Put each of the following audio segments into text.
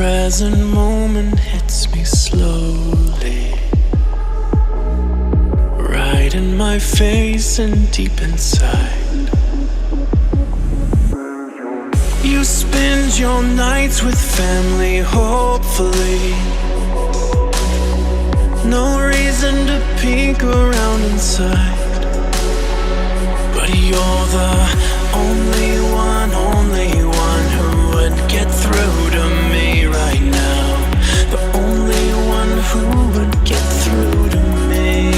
present moment hits me slowly, right in my face and deep inside. You spend your nights with family, hopefully. No reason to peek around inside, but you're the only one who would get through to me right now. The only one who would get through to me.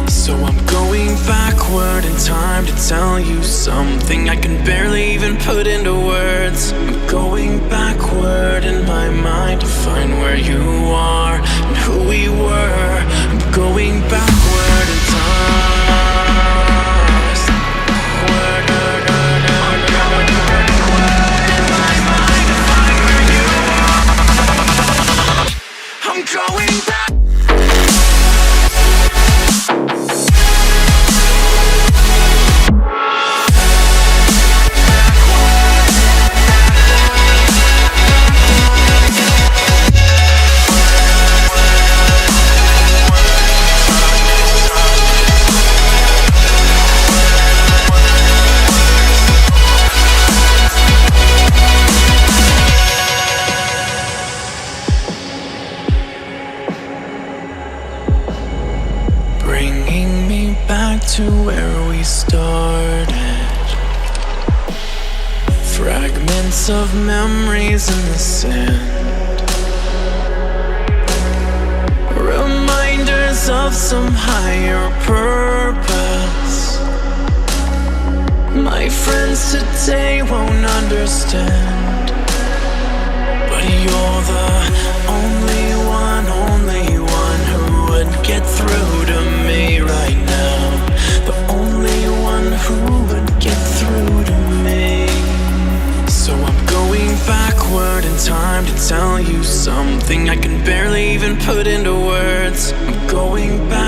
So I'm going backward in time to tell you something I can barely even put into words. I'm going backward in my mind to find where you are and who we were. I'm going backward in time. Going back. Bringing me back to where we started. Fragments of memories in the sand, reminders of some higher purpose. My friends today won't understand, but you're the only one who would get through to me right now. The only one who would get through to me. So I'm going backward in time to tell you something I can barely even put into words. I'm going back.